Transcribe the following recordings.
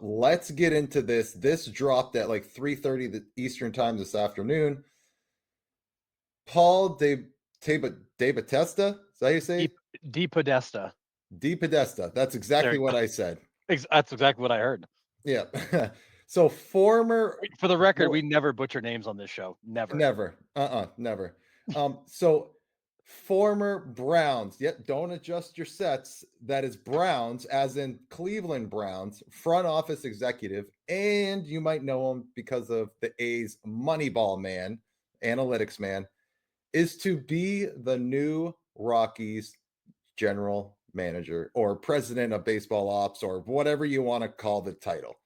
let's get into this. This dropped at like 3:30 the Eastern time this afternoon. Paul DePodesta, is that how you say it? DePodesta. DePodesta. That's exactly There, what I said. that's exactly what I heard. Yeah. So former For the record, we never butcher names on this show. Never. Never. Never. So former Browns, yep, don't adjust your sets. That is Browns, as in Cleveland Browns, front office executive, and you might know him because of the A's Moneyball man, analytics man, is to be the new Rockies general manager or president of baseball ops or whatever you want to call the title.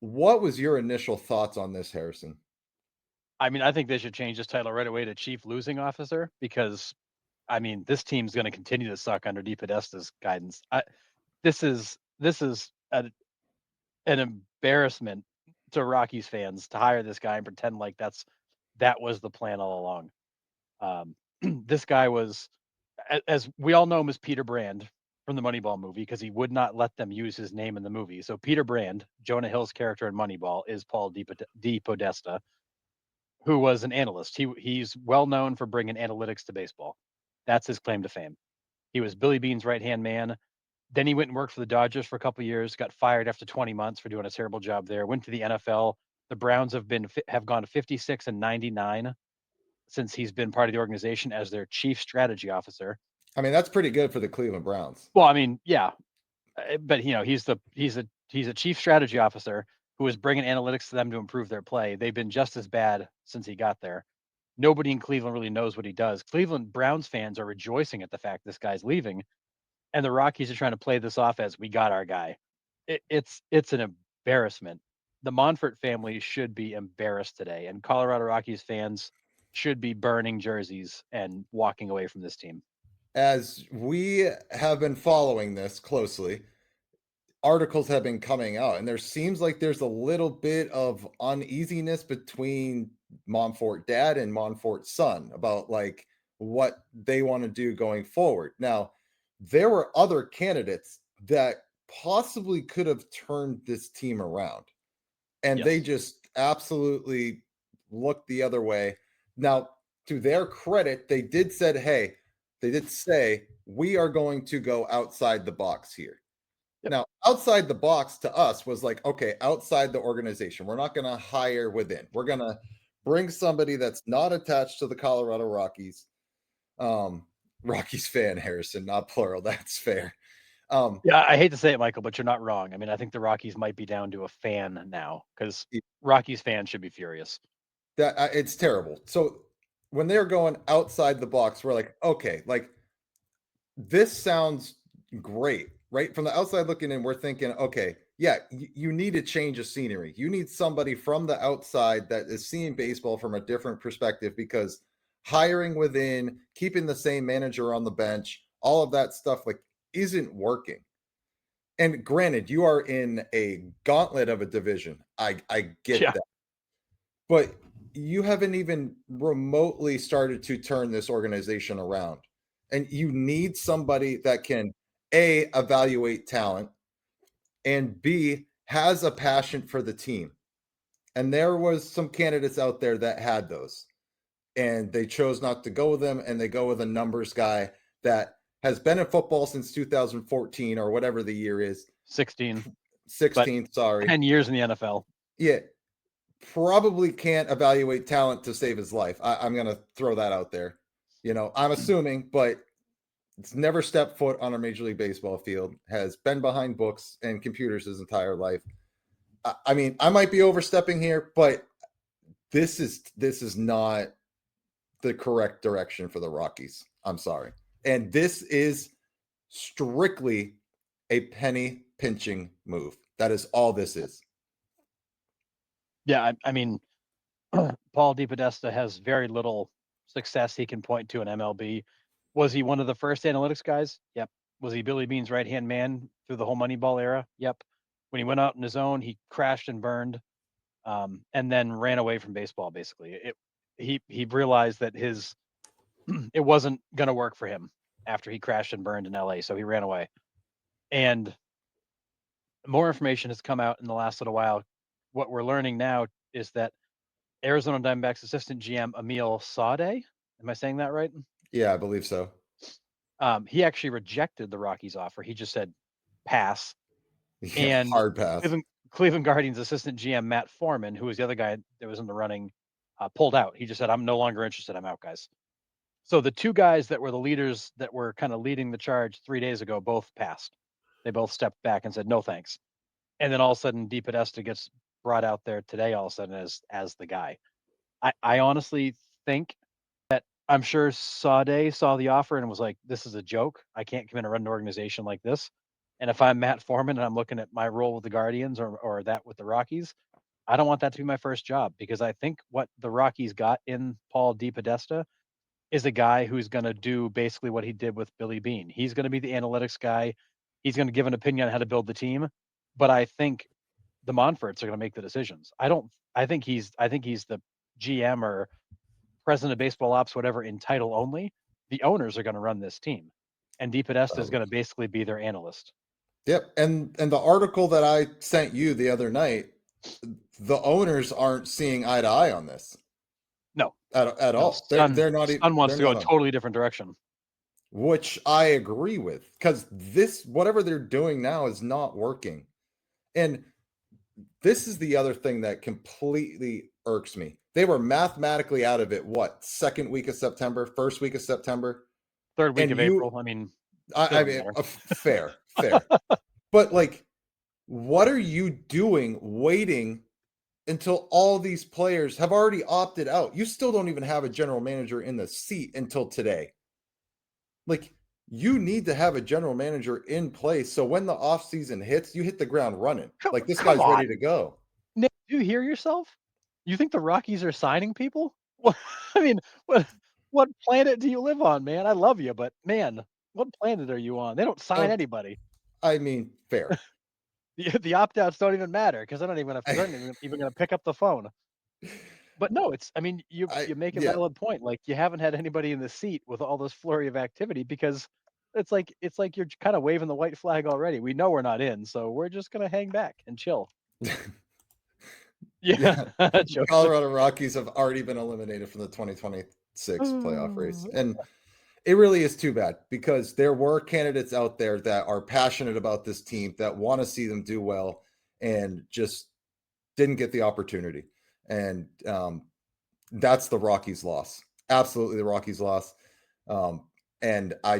What was your initial thoughts on this, Harrison? I mean, I think they should change this title right away to Chief Losing Officer because, I mean, this team's going to continue to suck under DePodesta's guidance. This is an embarrassment to Rockies fans to hire this guy and pretend like that was the plan all along. This guy was, as we all know him as Peter Brand from the Moneyball movie, because he would not let them use his name in the movie. So Peter Brand, Jonah Hill's character in Moneyball, is Paul DePodesta, who was an analyst. He's well known for bringing analytics to baseball. That's his claim to fame. He was Billy Beane's right hand man. Then he went and worked for the Dodgers for a couple of years. Got fired after 20 months for doing a terrible job there. Went to the NFL. The Browns have gone to 56-99 since he's been part of the organization as their chief strategy officer. I mean, that's pretty good for the Cleveland Browns. Well, I mean, yeah, but he's a chief strategy officer who is bringing analytics to them to improve their play. They've been just as bad since he got there. Nobody in Cleveland really knows what he does. Cleveland Browns fans are rejoicing at the fact this guy's leaving, and the Rockies are trying to play this off as we got our guy. It's an embarrassment. The Monfort family should be embarrassed today, and Colorado Rockies fans should be burning jerseys and walking away from this team. As we have been following this closely, articles have been coming out, and there seems like there's a little bit of uneasiness between Monfort dad and Monfort son about like what they want to do going forward. Now, there were other candidates that possibly could have turned this team around, and they Yes. just absolutely looked the other way. Now, to their credit, they did say we are going to go outside the box here. Yep. Now, outside the box to us was like, okay, outside the organization. We're not going to hire within. We're going to bring somebody that's not attached to the Colorado Rockies. Rockies fan, Harrison, not plural. That's fair. Yeah, I hate to say it, Michael, but you're not wrong. I mean, I think the Rockies might be down to a fan now because Rockies fans should be furious. That it's terrible. So when they're going outside the box, we're like, okay, like this sounds great, right? From the outside looking in, we're thinking, okay, yeah, you need a change of scenery. You need somebody from the outside that is seeing baseball from a different perspective because hiring within, keeping the same manager on the bench, all of that stuff like isn't working. And granted, you are in a gauntlet of a division. I get Yeah. that. But you haven't even remotely started to turn this organization around. And you need somebody that can A, evaluate talent, and B, has a passion for the team. And there was some candidates out there that had those. And they chose not to go with them, and they go with a numbers guy that has been in football since 2014 or whatever the year is. 16, but 16, sorry. 10 years in the NFL. Yeah, probably can't evaluate talent to save his life. I'm going to throw that out there. You know, I'm assuming, but it's never stepped foot on a Major League Baseball field, has been behind books and computers his entire life. I mean, I might be overstepping here, but this is not the correct direction for the Rockies. I'm sorry. And this is strictly a penny pinching move. That is all this is. Yeah, I mean, Paul DePodesta has very little success he can point to in MLB. Was he one of the first analytics guys? Yep. Was he Billy Beane's right hand man through the whole Moneyball era? Yep. When he went out on his own, he crashed and burned, and then ran away from baseball. Basically, he realized that it wasn't going to work for him after he crashed and burned in LA, so he ran away. And more information has come out in the last little while. What we're learning now is that Arizona Diamondbacks assistant GM Emil Sade, am I saying that right? Yeah, I believe so. He actually rejected the Rockies offer. He just said pass. Yeah, And hard pass. Cleveland Guardians assistant GM Matt Foreman, who was the other guy that was in the running, pulled out. He just said, "I'm no longer interested. I'm out, guys." So the two guys that were the leaders that were kind of leading the charge 3 days ago both passed. They both stepped back and said, "No, thanks." And then all of a sudden, DePodesta gets brought out there today. All of a sudden, as the guy. I honestly think I'm sure Sade saw the offer and was like, "This is a joke. I can't come in and run an organization like this." And if I'm Matt Foreman and I'm looking at my role with the Guardians or that with the Rockies, I don't want that to be my first job because I think what the Rockies got in Paul DePodesta is a guy who's going to do basically what he did with Billy Beane. He's going to be the analytics guy. He's going to give an opinion on how to build the team. But I think the Monforts are going to make the decisions. I don't. I think he's the GM or president of baseball ops, whatever, in title only. The owners are going to run this team, and DePodesta is going to basically be their analyst. Yep. And the article that I sent you the other night, the owners aren't seeing eye to eye on this No, at no, all. They're not even, Sun wants they're to go not a on, totally different direction. which I agree with, because this, whatever they're doing now is not working. And this is the other thing that completely irks me. They were mathematically out of it, what, second week of September, first week of September? Third week And of you, April. I mean, I doesn't mean, matter. fair, fair. But like, what are you doing waiting until all these players have already opted out? You still don't even have a general manager in the seat until today. Like, you need to have a general manager in place so when the offseason hits, you hit the ground running. Like, this Come guy's ready on, to go. Nick, do you hear yourself? You think the Rockies are signing people? What I mean, what planet do you live on, man? I love you, but man, what planet are you on? They don't sign Uh, anybody. I mean, fair. The opt outs don't even matter because they're not even going to pick up the phone. But no, it's I mean, you make a Yeah. valid point. Like you haven't had anybody in the seat with all this flurry of activity because it's like you're kind of waving the white flag already. We know we're not in, so we're just gonna hang back and chill. Yeah, Yeah. The jokes. Colorado Rockies have already been eliminated from the 2026 playoff race. And it really is too bad because there were candidates out there that are passionate about this team that want to see them do well and just didn't get the opportunity. And that's the Rockies' loss. Absolutely the Rockies' loss. And I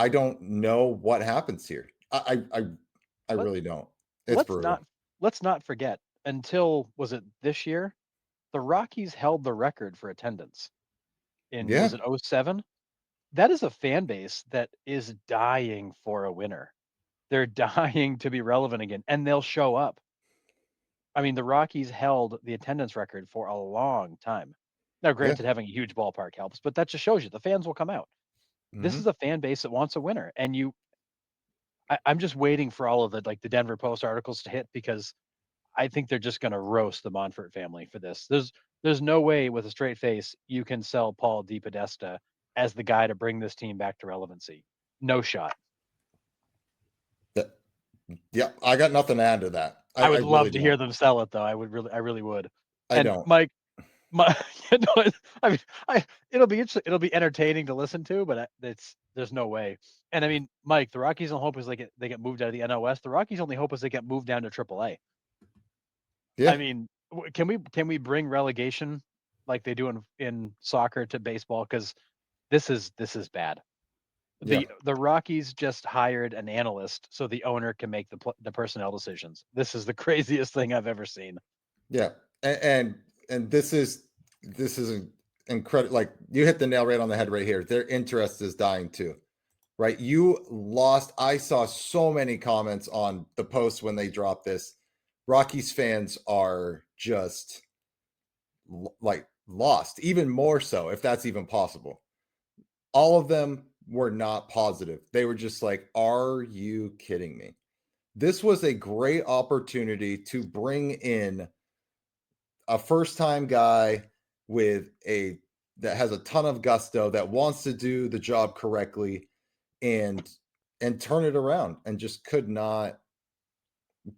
don't know what happens here. I Let really don't. It's let's not brutal. let's not forget until was it this year? The Rockies held the record for attendance in Yeah. was it '07? That is a fan base that is dying for a winner. They're dying to be relevant again, and they'll show up. I mean, the Rockies held the attendance record for a long time. Now, Yeah. granted, having a huge ballpark helps, but that just shows you the fans will come out. This is Hmm. a fan base that wants a winner, and I'm just waiting for all of the Denver Post articles to hit because I think they're just going to roast the Monfort family for this. There's no way with a straight face you can sell Paul DePodesta as the guy to bring this team back to relevancy. No shot. Yeah. I got nothing to add to that. I I would really love to hear don't. them sell it though. I really would. I And don't. My you know, I mean, it'll be entertaining to listen to, but there's no way. And I mean, Mike, the Rockies' only hope is they get moved out of the NOS. The Rockies' only hope is they get moved down to AAA. I Yeah. mean, can we bring relegation like they do in soccer to baseball? Because this is bad. Yeah. The Rockies just hired an analyst so the owner can make the personnel decisions. This is the craziest thing I've ever seen. Yeah. And this is incredible. Like, you hit the nail right on the head right here. Their interest is dying too. Right? You lost. I saw so many comments on the post when they dropped this. Rockies fans are just like lost, even more so, if that's even possible. All of them were not positive. They were just like, are you kidding me? This was a great opportunity to bring in a first time guy with a that has a ton of gusto, that wants to do the job correctly and turn it around, and just could not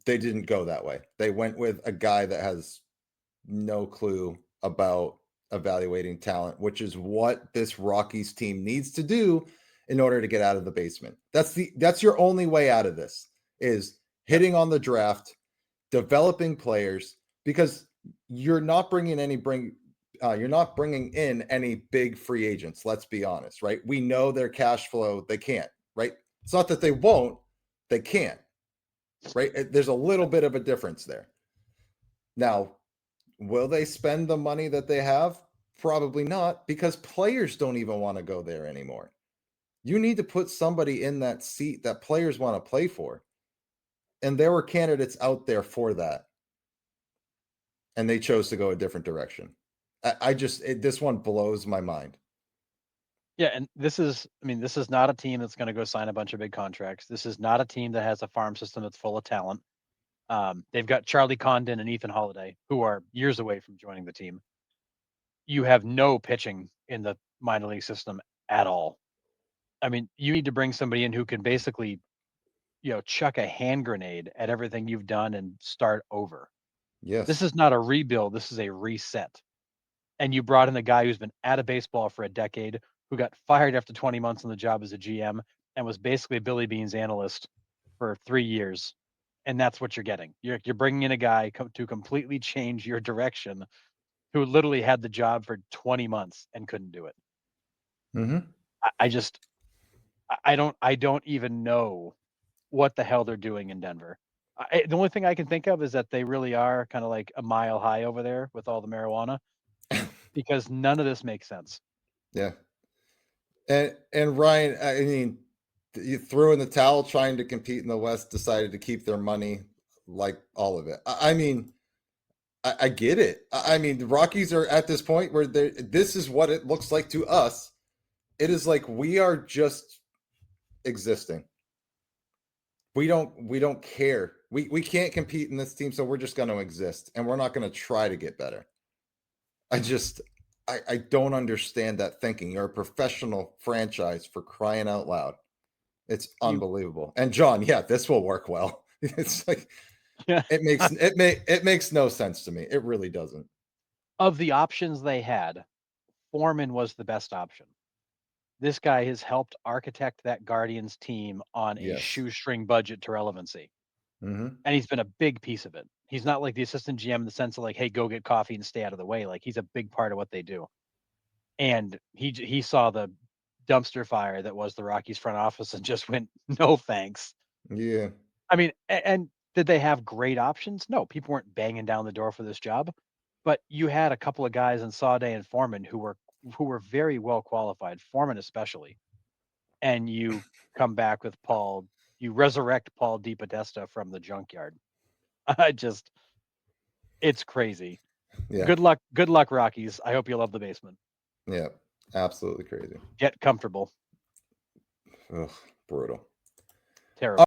They didn't go that way. They went with a guy that has no clue about evaluating talent, which is what this Rockies team needs to do in order to get out of the basement. That's your only way out of this, is hitting on the draft, developing players, because you're not bringing in any big free agents. Let's be honest, right? We know their cash flow. They can't, right? It's not that they won't, they can't, right? There's a little bit of a difference there. Now, will they spend the money that they have? Probably not, because players don't even want to go there anymore. You need to put somebody in that seat that players want to play for. And there were candidates out there for that. And they chose to go a different direction. This one blows my mind. Yeah, and this is not a team that's going to go sign a bunch of big contracts. This is not a team that has a farm system that's full of talent. They've got Charlie Condon and Ethan Holiday, who are years away from joining the team. You have no pitching in the minor league system at all. I mean, you need to bring somebody in who can basically, chuck a hand grenade at everything you've done and start over. Yes. This is not a rebuild. This is a reset. And you brought in a guy who's been out of baseball for a decade, who got fired after 20 months on the job as a GM and was basically Billy Beane's analyst for 3 years. And that's what you're getting. You're bringing in a guy to completely change your direction, who literally had the job for 20 months and couldn't do it. Mm-hmm. I don't even know what the hell they're doing in Denver. The only thing I can think of is that they really are kind of like a mile high over there with all the marijuana, because none of this makes sense. Yeah. And Ryan, I mean, you threw in the towel trying to compete in the West, decided to keep their money, like all of it. I mean, I get it. I mean, the Rockies are at this point where this is what it looks like to us. It is like we are just existing. We don't care. We can't compete in this team, so we're just going to exist, and we're not going to try to get better. I don't understand that thinking. You're a professional franchise, for crying out loud. It's unbelievable. And John, yeah, this will work well. It's like Yeah. it makes no sense to me. It really doesn't. Of the options they had, Foreman was the best option. This guy has helped architect that Guardians team on a Yes. shoestring budget to relevancy. Mm-hmm. And he's been a big piece of it. He's not like the assistant GM in the sense of like, hey, go get coffee and stay out of the way. Like, he's a big part of what they do. And he saw the dumpster fire that was the Rockies front office and just went, no thanks. Yeah. I mean, and did they have great options? No, people weren't banging down the door for this job, but you had a couple of guys in Sauday and Foreman who were very well qualified, Foreman especially. And you come back with you resurrect Paul DePodesta from the junkyard. It's crazy. Yeah. Good luck, Rockies. I hope you love the basement. Yeah. Absolutely crazy. Get comfortable. Ugh, brutal. Terrible.